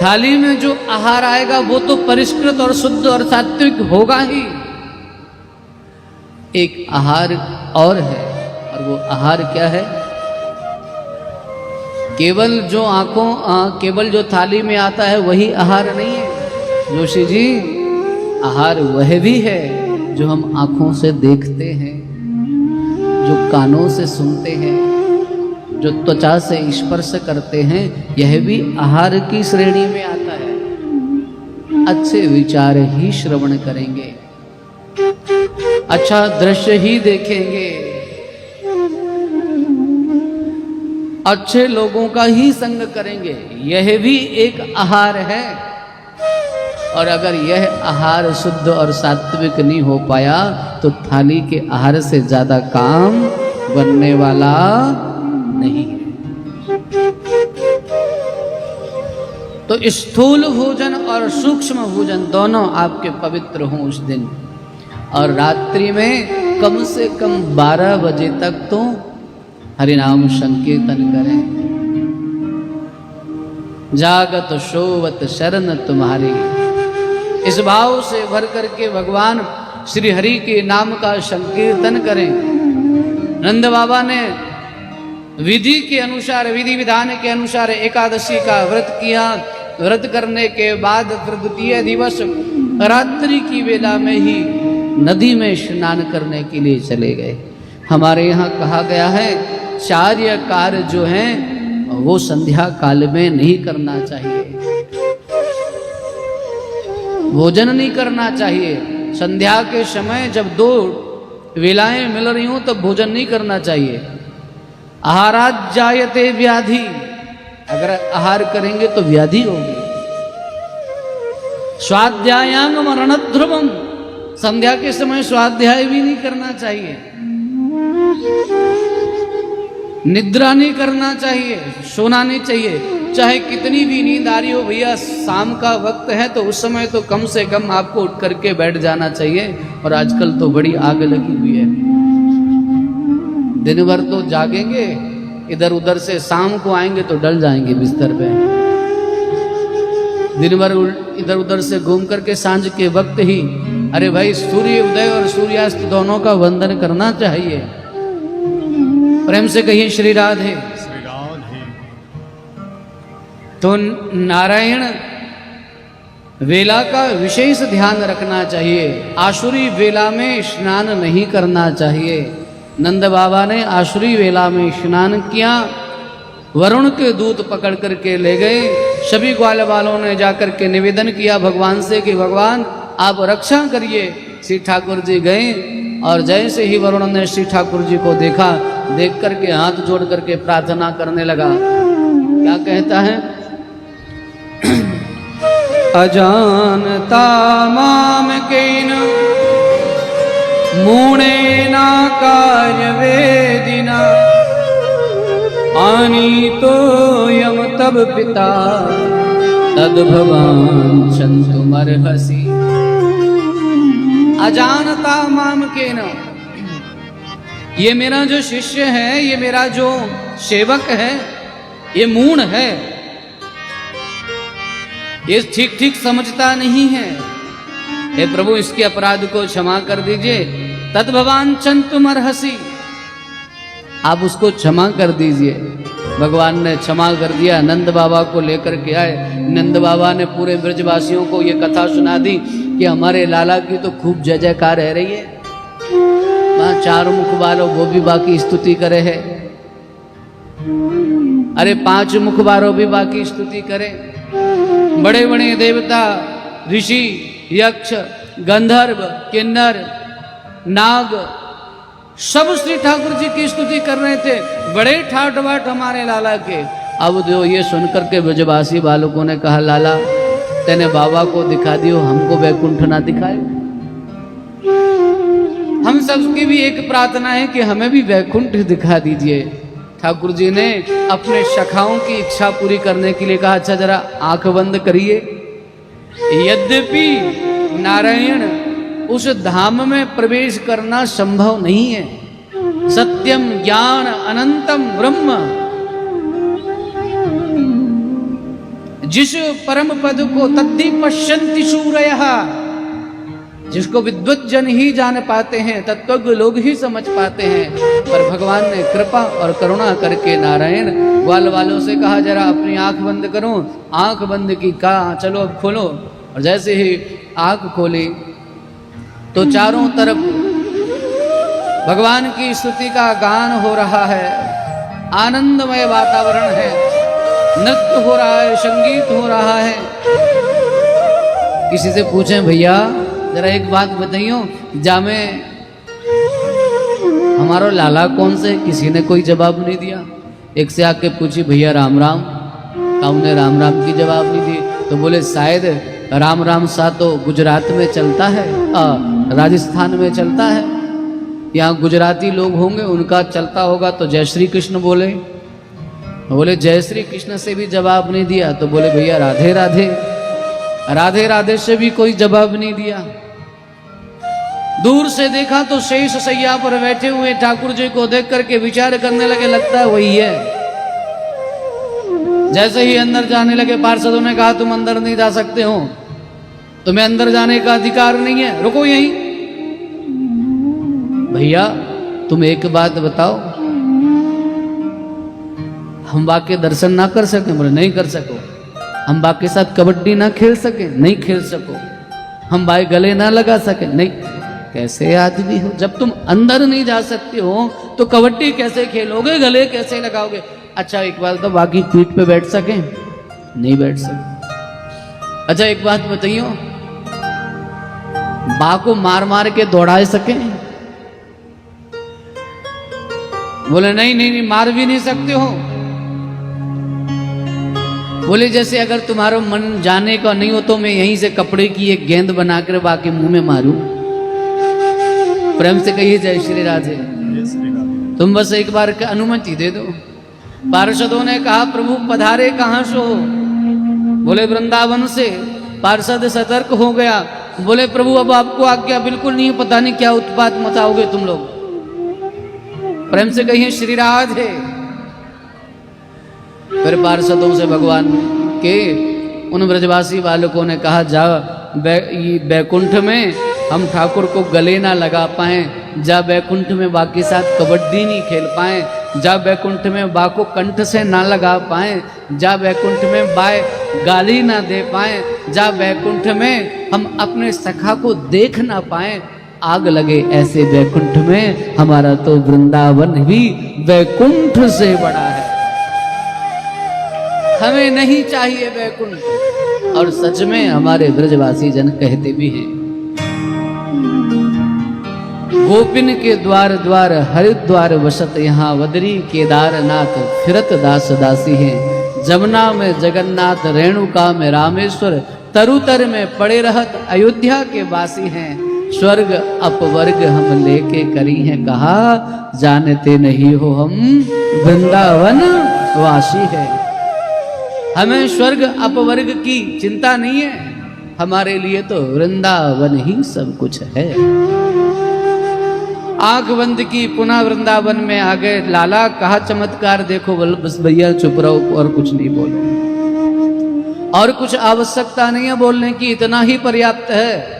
थाली में जो आहार आएगा वो तो परिष्कृत और शुद्ध और सात्विक होगा ही। एक आहार और है, और वो आहार क्या है? केवल जो थाली में आता है वही आहार नहीं है जोशी जी। आहार वह भी है जो हम आंखों से देखते हैं, जो कानों से सुनते हैं, जो त्वचा से स्पर्श करते हैं, यह भी आहार की श्रेणी में आता है। अच्छे विचार ही श्रवण करेंगे, अच्छा दृश्य ही देखेंगे, अच्छे लोगों का ही संग करेंगे, यह भी एक आहार है। और अगर यह आहार शुद्ध और सात्विक नहीं हो पाया तो थाली के आहार से ज्यादा काम बनने वाला नहीं है। तो स्थूल भोजन और सूक्ष्म भोजन दोनों आपके पवित्र हों उस दिन। और रात्रि में कम से कम 12 बजे तक तो हरिनाम संकीर्तन करें। जागत सोवत शरण तुम्हारी, इस भाव से भर करके भगवान श्री हरि के नाम का संकीर्तन करें। नंद बाबा ने विधि के अनुसार, विधि विधान के अनुसार एकादशी का व्रत किया। व्रत करने के बाद फिर द्वितीय दिवस रात्रि की वेला में ही नदी में स्नान करने के लिए चले गए। हमारे यहाँ कहा गया है चार्य कार्य जो है वो संध्या काल में नहीं करना चाहिए, भोजन नहीं करना चाहिए। संध्या के समय जब 2 वेलाएं मिल रही हूं तब भोजन नहीं करना चाहिए। आहारात जायते व्याधि, अगर आहार करेंगे तो व्याधि होगी। स्वाध्यायांग मरणध्रुवम, संध्या के समय स्वाध्याय भी नहीं करना चाहिए, निद्रा नहीं करना चाहिए, सोना नहीं चाहिए। चाहे कितनी भी नींद आ रही हो भैया, शाम का वक्त है तो उस समय तो कम से कम आपको उठ करके बैठ जाना चाहिए। और आजकल तो बड़ी आग लगी हुई है, दिन भर तो जागेंगे, इधर उधर से शाम को आएंगे तो डल जाएंगे बिस्तर पे। दिन भर इधर उधर से घूम करके सांझ के वक्त ही, अरे भाई सूर्य उदय और सूर्यास्त दोनों का वंदन करना चाहिए। प्रेम से कहिए श्री राधे। तो नारायण वेला का विशेष ध्यान रखना चाहिए। आसुरी वेला में स्नान नहीं करना चाहिए। नंद बाबा ने आसुरी वेला में स्नान किया, वरुण के दूत पकड़ करके ले गए। सभी ग्वाल वालों ने जाकर के निवेदन किया भगवान से कि भगवान आप रक्षा करिए। श्री ठाकुर जी गए और जैसे ही वरुण ने श्री ठाकुर जी को देखा, देख करके हाथ जोड़ करके प्रार्थना करने लगा। क्या कहता है? अजानता माम केन मूणेना कार्य वेदिना आनीतो यम तब पिता तद भवान छन्तुमर्हसि। अजानता माम केन, ये मेरा जो शिष्य है, ये मेरा जो सेवक है, ये मूढ़ है, ये ठीक ठीक समझता नहीं है। हे प्रभु इसके अपराध को क्षमा कर दीजिए। तद भगवान छन्तुमर्हसि, आप उसको क्षमा कर दीजिए। भगवान ने क्षमा कर दिया। नंद बाबा को लेकर के आए। नंद बाबा ने पूरे ब्रजवासियों को ये कथा सुना दी कि हमारे लाला की तो खूब जय जयकार रह रही है। वहाँ 4 मुख वालों वो भी बाकी स्तुति करे है, अरे 5 मुख वालों भी बाकी स्तुति करे। बड़े बड़े देवता, ऋषि, यक्ष, गंधर्व, किन्नर, नाग सब श्री ठाकुर जी की स्तुति कर रहे थे। बड़े ठाट बाट हमारे लाला के। अब जो ये सुनकर के ब्रजवासी बालकों ने कहा, लाला तेने बाबा को दिखा दियो, हमको वैकुंठ ना दिखाए। हम सबकी भी एक प्रार्थना है कि हमें भी वैकुंठ दिखा दीजिए। ठाकुर जी ने अपने सखाओं की इच्छा पूरी करने के लिए कहा, अच्छा जरा आंख बंद करिए। यद्यपि नारायण उस धाम में प्रवेश करना संभव नहीं है। सत्यम ज्ञान अनंतम ब्रह्म, जिस परम पद को तद्धि पश्यन्ति शूरयः, जिसको विद्वत जन ही जान पाते हैं, तत्वज्ञ लोग ही समझ पाते हैं। पर भगवान ने कृपा और करुणा करके नारायण ग्वाल वालों से कहा जरा अपनी आंख बंद करो। आंख बंद की, कहा चलो अब खोलो। और जैसे ही आंख खोली तो चारों तरफ भगवान की स्तुति का गान हो रहा है, आनंदमय वातावरण है, नृत्य हो रहा है, संगीत हो रहा है। किसी से पूछें भैया जरा एक बात बताइयो, जामे हमारा लाला कौन से? किसी ने कोई जवाब नहीं दिया। एक से आके पूछी भैया राम राम, का उन्हें राम राम की जवाब नहीं दी। तो बोले शायद राम राम सा तो गुजरात में चलता है, राजस्थान में चलता है, यहाँ गुजराती लोग होंगे उनका चलता होगा। तो जय श्री कृष्ण बोले। बोले जय श्री कृष्ण से भी जवाब नहीं दिया। तो बोले भैया राधे राधे, राधे राधे से भी कोई जवाब नहीं दिया। दूर से देखा तो शेष सैया पर बैठे हुए ठाकुर जी को देख करके विचार करने लगे, लगता है वही है। जैसे ही अंदर जाने लगे पार्षदों ने कहा तुम अंदर नहीं जा सकते हो, तुम्हें अंदर जाने का अधिकार नहीं है, रुको यहीं। भैया तुम एक बात बताओ, हम बा के दर्शन ना कर सके? बोले नहीं कर सको। हम बा के साथ कबड्डी ना खेल सके? नहीं खेल सको। हम बाई गले ना लगा सके? नहीं। कैसे आदमी हो, जब तुम अंदर नहीं जा सकते हो तो कबड्डी कैसे खेलोगे, गले कैसे लगाओगे? अच्छा एक बात तो बाकी पीठ पे बैठ सके? नहीं बैठ सके। अच्छा एक बात बताइयो, बा को मार मार के दौड़ा सके? बोले नहीं नहीं नहीं, मार भी नहीं सकते हो। बोले जैसे अगर तुम्हारा मन जाने का नहीं हो तो मैं यहीं से कपड़े की एक गेंद बनाकर बाकी मुंह में मारूं? प्रेम से कहिए जय श्री राधे। तुम बस एक बार का अनुमति दे दो। पार्षदों ने कहा प्रभु पधारे कहां से हो? बोले वृंदावन से। पार्षद सतर्क हो गया, बोले प्रभु अब आपको आज्ञा बिल्कुल नहीं, पता नहीं क्या उत्पात मचाओगे तुम लोग। प्रेम से कहिए श्री राधे। फिर पार्षदों से भगवान के उन ब्रजवासी बालकों ने कहा जा बैकुंठ में हम ठाकुर को गले ना लगा पाए, जा बैकुंठ में बाकी साथ कबड्डी नहीं खेल पाए, जा बैकुंठ में बा को कंठ से ना लगा पाए, जा बैकुंठ में बाय गाली ना दे पाए, जा बैकुंठ में हम अपने सखा को देख ना पाए। आग लगे ऐसे बैकुंठ में, हमारा तो वृंदावन भी बैकुंठ से बड़ा है। हमें नहीं चाहिए बैकुंठ। और सच में हमारे ब्रजवासी जन कहते भी हैं, गोपिन के द्वार द्वार हरिद्वार वसत, यहाँ वदरी केदारनाथ फिरत दास दासी हैं। जमुना में जगन्नाथ, रेणुका में रामेश्वर, तरुतर में पड़े रहत अयोध्या के वासी हैं। स्वर्ग अपवर्ग हम लेके करी हैं कहा, जानते नहीं हो हम वृंदावन वासी है। हमें स्वर्ग अपवर्ग की चिंता नहीं है, हमारे लिए तो वृंदावन ही सब कुछ है। आंख बंद की, पुनः वृंदावन में आ गए। लाला कहा चमत्कार देखो, बस भैया चुप रहो और कुछ नहीं बोलो, और कुछ आवश्यकता नहीं है बोलने की, इतना ही पर्याप्त है।